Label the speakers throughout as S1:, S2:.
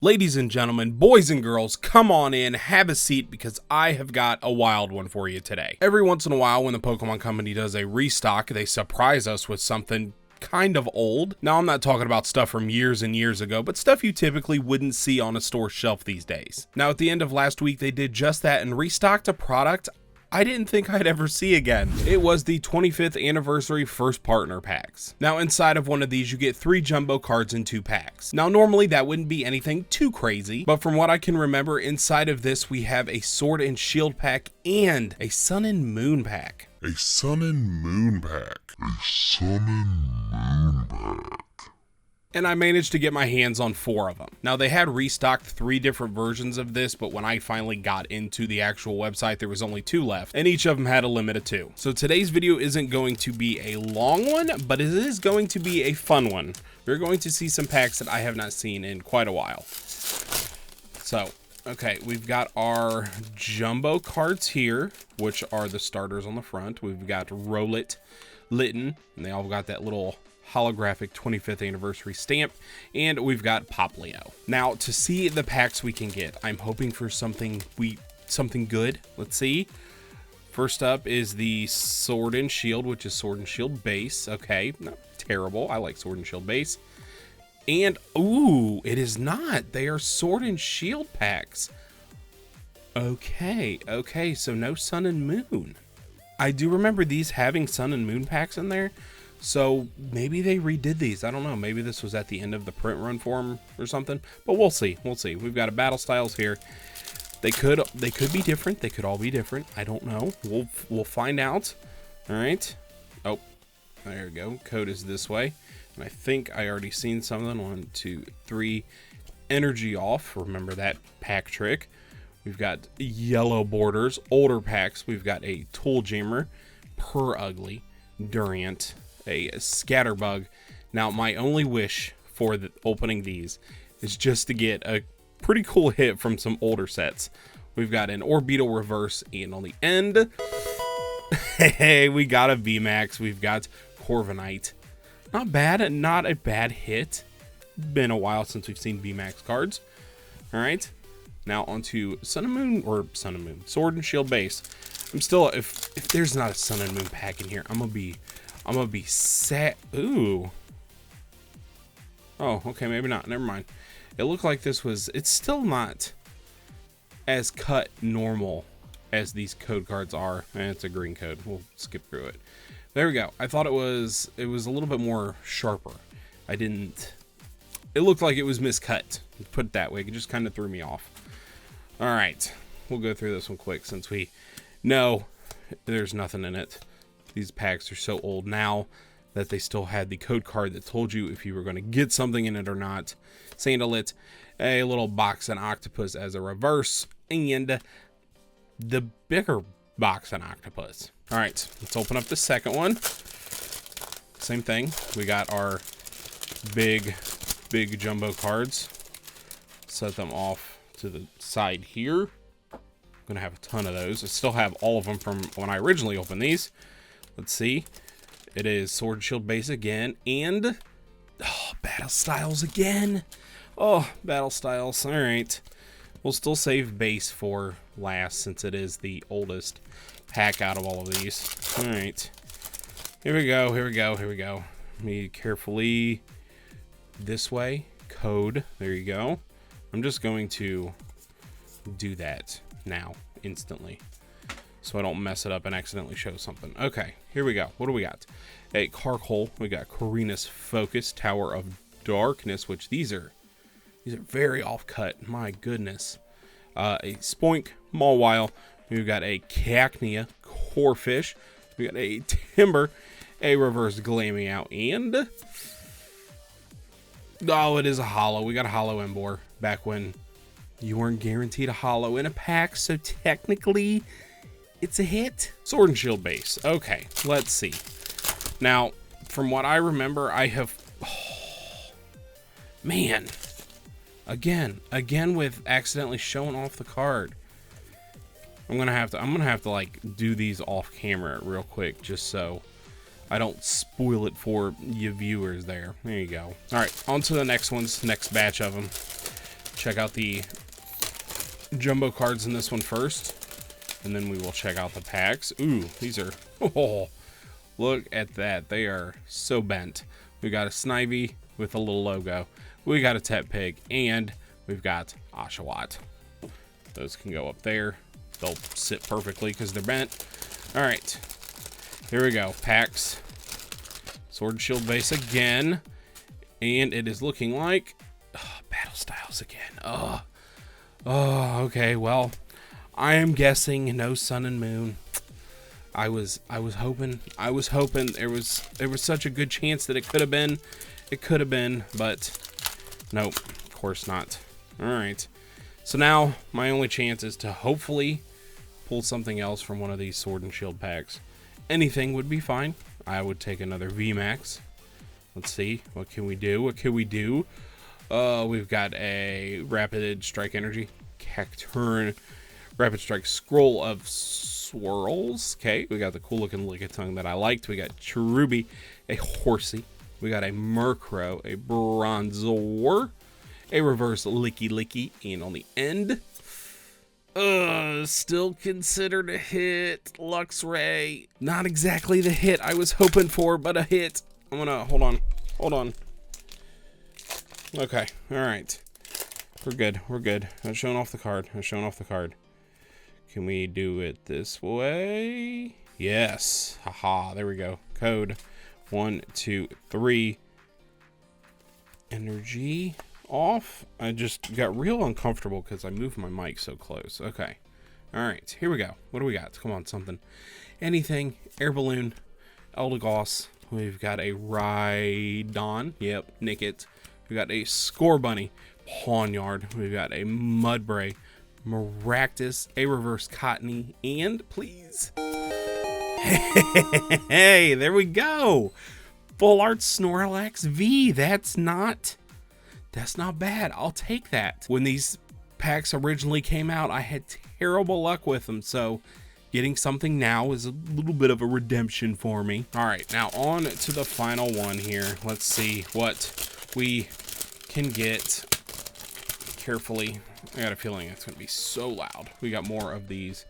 S1: Ladies and gentlemen, boys and girls, come on in, have a seat, because I have got a wild one for you today. Every once in a while, when the Pokemon Company does a restock, they surprise us with something kind of old. Now, I'm not talking about stuff from years and years ago, but stuff you typically wouldn't see on a store shelf these days. Now, at the end of last week, they did just that and restocked a product I didn't think I'd ever see again. It was the 25th anniversary first partner packs. Now inside of one of these you get 3 jumbo cards in 2 packs. Now normally that wouldn't be anything too crazy, but from what I can remember, inside of this we have a Sword and Shield pack and a Sun and Moon pack.
S2: A Sun and Moon pack. A Sun and Moon pack.
S1: And I managed to get my hands on 4 of them. Now they had restocked 3 different versions of this, but when I finally got into the actual website, there was only 2 left, and each of them had a limit of 2. So today's video isn't going to be a long one, but it is going to be a fun one. We're going to see some packs that I have not seen in quite a while. So, okay, we've got our jumbo cards here, which are the starters on the front. We've got Rowlet, Litten, and they all got that little holographic 25th anniversary stamp, and we've got Poplio. Now to see the packs we can get, I'm hoping for something good. Let's see. First up is the Sword and Shield, which is Sword and Shield base. Okay, not terrible. I like Sword and Shield base. And ooh, it is not. They are Sword and Shield packs. Okay, so no Sun and Moon. I do remember these having Sun and Moon packs in there. So maybe they redid these. I don't know. Maybe this was at the end of the print run for them or something. But we'll see. We'll see. We've got a battle styles here. They could be different. They could all be different. I don't know. We'll find out. All right. Oh, there we go. Code is this way. And I think I already seen something. 1, 2, 3. Energy off. Remember that pack trick. We've got yellow borders. Older packs. We've got a Tool Jammer, Ugly, Durant, a Scatterbug. Now my only wish for opening these is just to get a pretty cool hit from some older sets. We've got an Orbeetle reverse, and on the end, hey, we got a VMAX. We've got Corviknight. Not bad, not a bad hit. Been a while since we've seen VMAX cards. All right, now onto Sun and Moon, Sword and Shield base. I'm still, if there's not a Sun and Moon pack in here, I'm gonna be sad. Ooh. Oh, okay, maybe not. Never mind. It looked like this was. It's still not as cut normal as these code cards are. And it's a green code. We'll skip through it. There we go. I thought it was a little bit more sharper. It looked like it was miscut. Put it that way. It just kind of threw me off. All right, we'll go through this one quick since we know there's nothing in it. These packs are so old now that they still had the code card that told you if you were going to get something in it or not. Sandalette, a little box and octopus as a reverse, and the bigger box and octopus. All right, let's open up the second one. Same thing. We got our big jumbo cards. Set them off to the side here. I'm gonna have a ton of those. I still have all of them from when I originally opened these. Let's see. It is Sword and Shield base again, and battle styles again. Oh, battle styles. All right, we'll still save base for last since it is the oldest pack out of all of these. All right, here we go. Let me carefully this way. Code. There you go. I'm just going to do that now instantly, so I don't mess it up and accidentally show something. Okay, here we go. What do we got? A Carkol. We got Corina's Focus, Tower of Darkness, which these are very off cut. My goodness. A Spoink, Mawile. We've got a Cacnea, Corphish. We got a Timber, a reverse Glameow, and oh, it is a holo. We got a holo Emboar back when you weren't guaranteed a holo in a pack, so technically it's a hit. Sword and Shield base. Okay, let's see. Now, from what I remember, I have, man, again with accidentally showing off the card. I'm gonna have to like do these off camera real quick just so I don't spoil it for you viewers there. There you go. All right, on to the next ones, next batch of them. check out the jumbo cards in this one first, and then we will check out the packs. Ooh, these are, oh, look at that. They are so bent. We got a Snivy with a little logo. We got a Tepig, and we've got Oshawott. Those can go up there. They'll sit perfectly because they're bent. All right, here we go. Packs. Sword and Shield base again. And it is looking like battle styles again. Okay, well, I am guessing no Sun and Moon. I was hoping there was such a good chance that it could have been, but nope, of course not. All right, so now my only chance is to hopefully pull something else from one of these Sword and Shield packs. Anything would be fine. I would take another VMAX. Let's see, what can we do? We've got a Rapid Strike Energy, Cacturn, Rapid Strike Scroll of Swirls. Okay, we got the cool looking Lickitung that I liked. We got Cherubi, a Horsey. We got a Murkrow, a Bronzor, a Reverse Licky, and on the end, still considered a hit. Luxray, not exactly the hit I was hoping for, but a hit. I'm gonna hold on. Okay, all right, we're good. I'm showing off the card. Can we do it this way? Yes. Haha, there we go. Code 1, 2, 3. Energy off. I just got real uncomfortable because I moved my mic so close. Okay. All right, here we go. What do we got? Come on, something. Anything. Air Balloon. Eldegoss. We've got a Rhydon. Yep, Nickit. We've got a Scorbunny. Pawniard. We've got a Mudbray. Maractus, a Reverse Cottony, and please, hey, there we go. Full Art Snorlax V. That's not bad. I'll take that. When these packs originally came out, I had terrible luck with them, so getting something now is a little bit of a redemption for me. All right, now on to the final one here. Let's see what we can get. Carefully. I got a feeling it's going to be so loud. We got more of these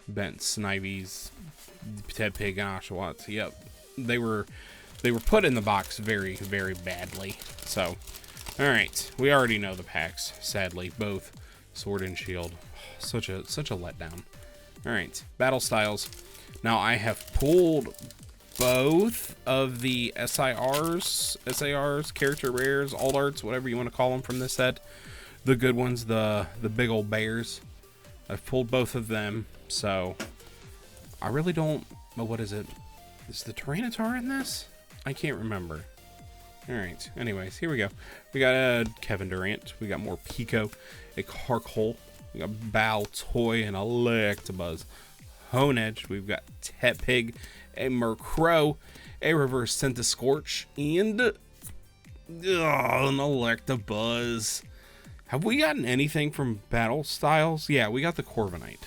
S1: bent Snivies, Tepig, and Oshawotts. Yep, they were put in the box very, very badly. So, all right, we already know the packs. Sadly, both Sword and Shield. Such a letdown. All right, battle styles. Now I have pulled both of the SARs, character rares, alt arts, whatever you want to call them from this set. The good ones, the big old bears. I've pulled both of them, so I really don't know. What is it? Is the Tyranitar in this? I can't remember. All right, anyways, here we go. We got a Kevin Durant. We got more Pico, a Carkol. We got Baltoy and Electabuzz. Honedge. We've got Tepig, a Murkrow, a Reverse Centiskorch, and an Electabuzz. Have we gotten anything from battle styles? Yeah, we got the Corviknight.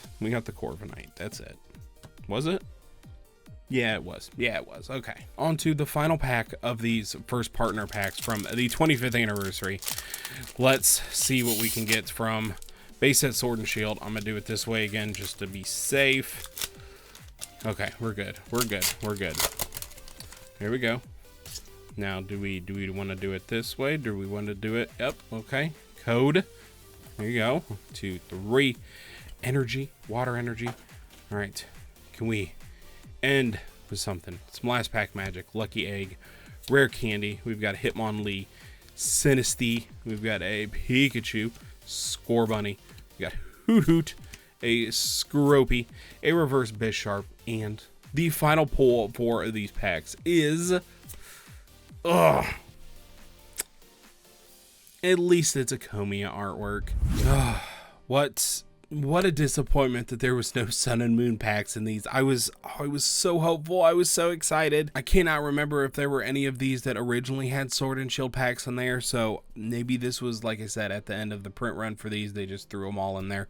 S1: That's it. Was it? Yeah, it was. Okay. On to the final pack of these first partner packs from the 25th anniversary. Let's see what we can get from base set Sword and Shield. I'm going to do it this way again just to be safe. Okay, we're good. Here we go. Now, do we want to do it this way? Do we want to do it? Yep, okay. Code. There you go. 1, 2, 3. Energy. Water energy. All right. Can we end with something? Some last pack magic. Lucky Egg. Rare Candy. We've got Hitmonlee. Sinistea. We've got a Pikachu. Scorbunny. We got Hoot. A Scropy. A Reverse Bisharp. And the final pull for these packs is... At least it's a Comia artwork. What a disappointment that there was no Sun and Moon packs in these. I was so hopeful. I was so excited. I cannot remember if there were any of these that originally had Sword and Shield packs in there. So maybe this was, like I said, at the end of the print run for these. They just threw them all in there.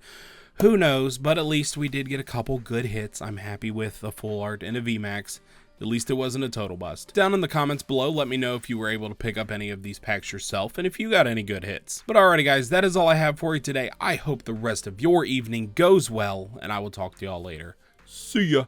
S1: Who knows? But at least we did get a couple good hits. I'm happy with the full art and a VMAX. At least it wasn't a total bust. Down in the comments below, let me know if you were able to pick up any of these packs yourself and if you got any good hits. But alrighty guys, that is all I have for you today. I hope the rest of your evening goes well, and I will talk to y'all later. See ya.